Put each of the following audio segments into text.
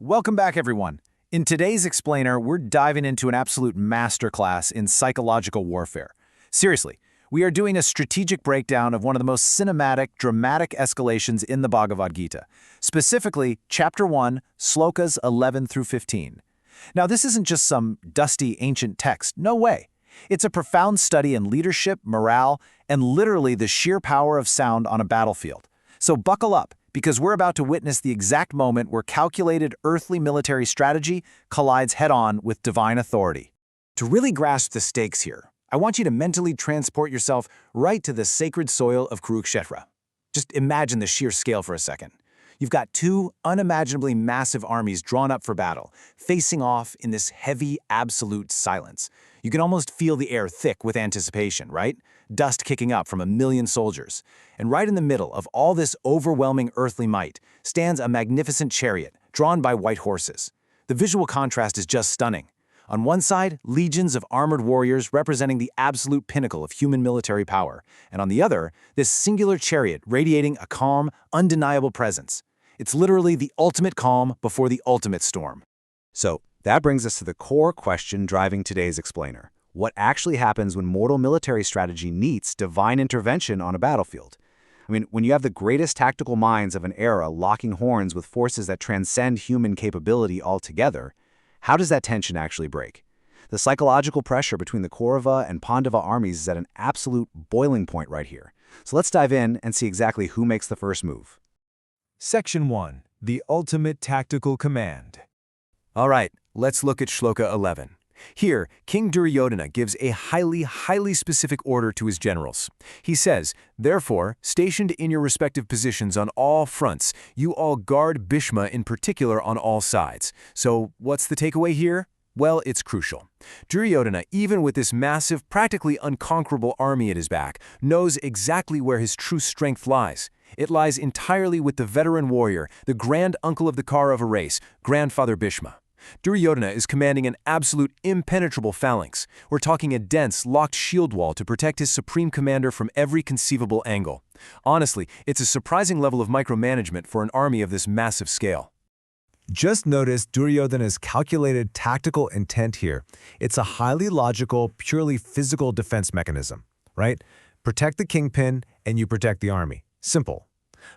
Welcome back, everyone. In today's explainer, we're diving into an absolute masterclass in psychological warfare. Seriously, we are doing a strategic breakdown of one of the most cinematic, dramatic escalations in the Bhagavad Gita, specifically Chapter 1, Slokas 11 through 15. Now, this isn't just some dusty ancient text, no way. It's a profound study in leadership, morale, and literally the sheer power of sound on a battlefield. So buckle up, because we're about to witness the exact moment where calculated earthly military strategy collides head-on with divine authority. To really grasp the stakes here, I want you to mentally transport yourself right to the sacred soil of Kurukshetra. Just imagine the sheer scale for a second. You've got two unimaginably massive armies drawn up for battle, facing off in this heavy, absolute silence. You can almost feel the air thick with anticipation, right? Dust kicking up from a million soldiers. And right in the middle of all this overwhelming earthly might stands a magnificent chariot drawn by white horses. The visual contrast is just stunning. On one side, legions of armored warriors representing the absolute pinnacle of human military power, and on the other, this singular chariot radiating a calm, undeniable presence. It's literally the ultimate calm before the ultimate storm. So, that brings us to the core question driving today's explainer. What actually happens when mortal military strategy meets divine intervention on a battlefield? I mean, when you have the greatest tactical minds of an era locking horns with forces that transcend human capability altogether, how does that tension actually break? The psychological pressure between the Kaurava and Pandava armies is at an absolute boiling point right here. So let's dive in and see exactly who makes the first move. Section 1. The Ultimate Tactical Command. All right, let's look at Shloka 11. Here, King Duryodhana gives a highly specific order to his generals. He says, "Therefore, stationed in your respective positions on all fronts, you all guard Bhishma in particular on all sides." So, what's the takeaway here? Well, it's crucial. Duryodhana, even with this massive, practically unconquerable army at his back, knows exactly where his true strength lies. It lies entirely with the veteran warrior, the grand uncle of the Kaurava race, Grandfather Bhishma. Duryodhana is commanding an absolute impenetrable phalanx. We're talking a dense, locked shield wall to protect his supreme commander from every conceivable angle. Honestly, it's a surprising level of micromanagement for an army of this massive scale. Just notice Duryodhana's calculated tactical intent here. It's a highly logical, purely physical defense mechanism, right? Protect the kingpin and you protect the army. Simple.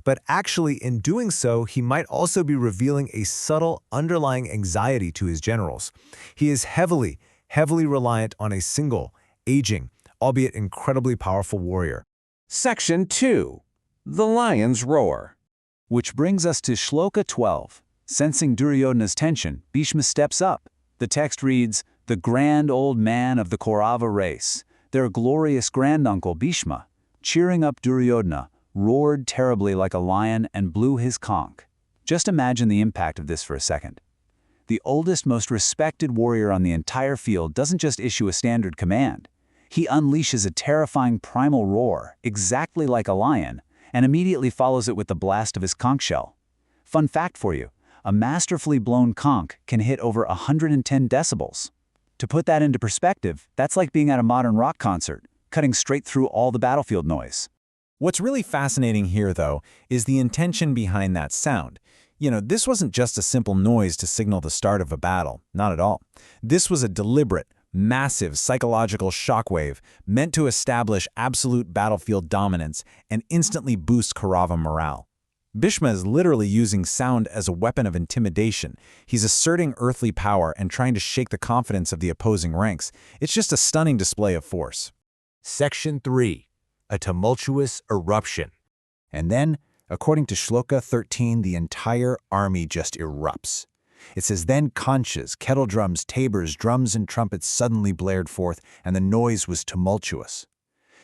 But actually, in doing so, he might also be revealing a subtle underlying anxiety to his generals. He is heavily reliant on a single, aging, albeit incredibly powerful warrior. Section 2. The Lion's Roar. Which brings us to Shloka 12. Sensing Duryodhana's tension, Bhishma steps up. The text reads, "The grand old man of the Kaurava race, their glorious granduncle Bhishma, cheering up Duryodhana, roared terribly like a lion and blew his conch." Just imagine the impact of this for a second. The oldest, most respected warrior on the entire field doesn't just issue a standard command. He unleashes a terrifying primal roar, exactly like a lion, and immediately follows it with the blast of his conch shell. Fun fact for you, a masterfully blown conch can hit over 110 decibels. To put that into perspective, that's like being at a modern rock concert, cutting straight through all the battlefield noise. What's really fascinating here, though, is the intention behind that sound. This wasn't just a simple noise to signal the start of a battle, not at all. This was a deliberate, massive psychological shockwave meant to establish absolute battlefield dominance and instantly boost Kaurava morale. Bhishma is literally using sound as a weapon of intimidation. He's asserting earthly power and trying to shake the confidence of the opposing ranks. It's just a stunning display of force. Section 3. A tumultuous eruption. And then, according to Shloka 13, the entire army just erupts. It says, "Then conches, kettle drums, tabors, drums, and trumpets suddenly blared forth, and the noise was tumultuous."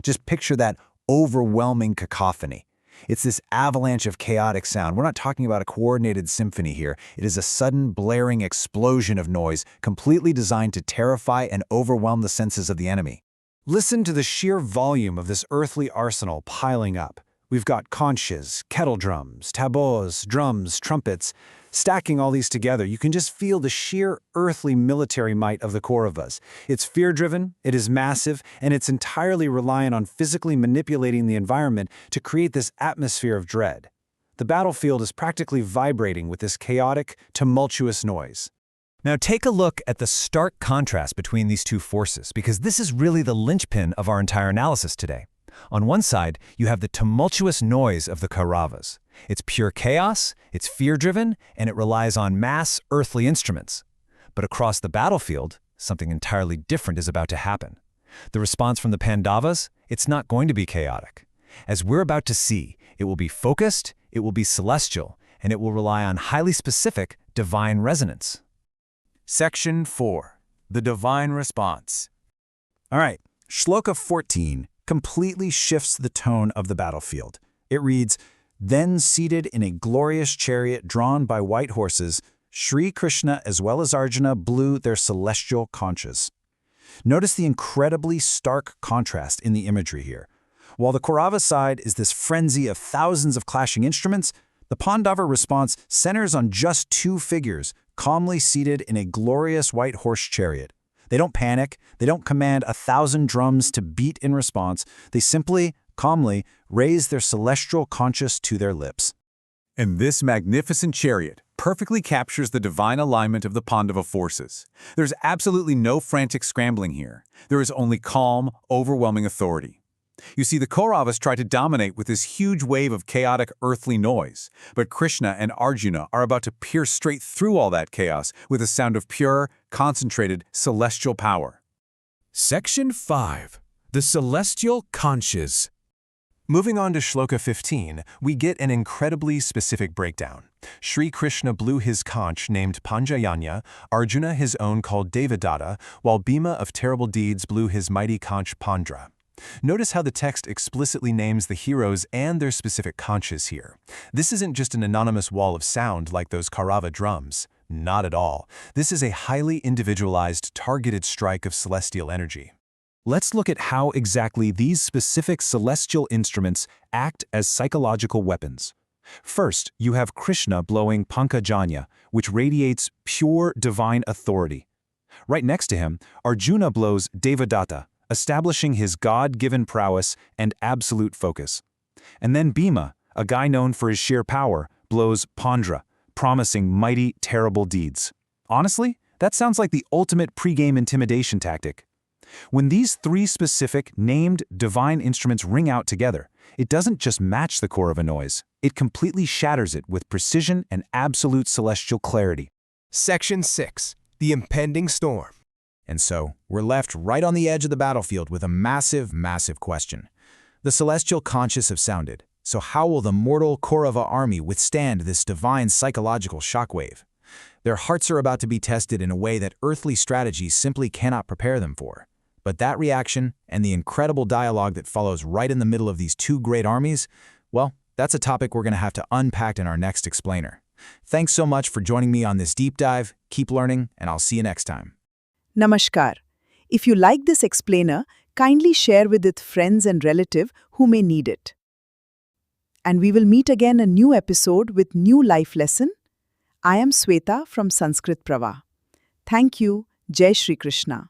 Just picture that overwhelming cacophony. It's this avalanche of chaotic sound. We're not talking about a coordinated symphony here. It is a sudden, blaring explosion of noise, completely designed to terrify and overwhelm the senses of the enemy. Listen to the sheer volume of this earthly arsenal piling up. We've got conches, kettle drums, tabors, drums, trumpets. Stacking all these together, you can just feel the sheer earthly military might of the Kauravas. It's fear-driven, it is massive, and it's entirely reliant on physically manipulating the environment to create this atmosphere of dread. The battlefield is practically vibrating with this chaotic, tumultuous noise. Now take a look at the stark contrast between these two forces, because this is really the linchpin of our entire analysis today. On one side, you have the tumultuous noise of the Kauravas. It's pure chaos, it's fear-driven, and it relies on mass, earthly instruments. But across the battlefield, something entirely different is about to happen. The response from the Pandavas, it's not going to be chaotic. As we're about to see, it will be focused, it will be celestial, and it will rely on highly specific divine resonance. Section 4. The Divine Response. All right, Shloka 14 completely shifts the tone of the battlefield. It reads, "Then seated in a glorious chariot drawn by white horses, Sri Krishna as well as Arjuna blew their celestial conches." Notice the incredibly stark contrast in the imagery here. While the Kaurava side is this frenzy of thousands of clashing instruments, the Pandava response centers on just two figures, calmly seated in a glorious white horse chariot. They don't panic, they don't command 1,000 drums to beat in response, they simply, calmly, raise their celestial conches to their lips. And this magnificent chariot perfectly captures the divine alignment of the Pandava forces. There's absolutely no frantic scrambling here. There is only calm, overwhelming authority. You see, the Kauravas try to dominate with this huge wave of chaotic earthly noise, but Krishna and Arjuna are about to pierce straight through all that chaos with a sound of pure, concentrated, celestial power. Section 5. The Celestial Conches. Moving on to Shloka 15, we get an incredibly specific breakdown. Sri Krishna blew his conch named Panjayanya, Arjuna his own called Devadatta, while Bhima of terrible deeds blew his mighty conch Pandra. Notice how the text explicitly names the heroes and their specific conches here. This isn't just an anonymous wall of sound like those Kaurava drums. Not at all. This is a highly individualized, targeted strike of celestial energy. Let's look at how exactly these specific celestial instruments act as psychological weapons. First, you have Krishna blowing Pankajanya, which radiates pure divine authority. Right next to him, Arjuna blows Devadatta, establishing his God-given prowess and absolute focus. And then Bhima, a guy known for his sheer power, blows Pandra, promising mighty, terrible deeds. Honestly, that sounds like the ultimate pre-game intimidation tactic. When these three specific, named divine instruments ring out together, it doesn't just match the core of a noise, it completely shatters it with precision and absolute celestial clarity. Section 6. The Impending Storm. And so, we're left right on the edge of the battlefield with a massive, massive question. The celestial conches have sounded, so how will the mortal Kaurava army withstand this divine psychological shockwave? Their hearts are about to be tested in a way that earthly strategies simply cannot prepare them for. But that reaction, and the incredible dialogue that follows right in the middle of these two great armies, well, that's a topic we're going to have to unpack in our next explainer. Thanks so much for joining me on this deep dive, keep learning, and I'll see you next time. Namaskar. If you like this explainer, kindly share with it friends and relatives who may need it. And we will meet again a new episode with new life lesson. I am Sweta from Sanskrit Prawah. Thank you. Jai Shri Krishna.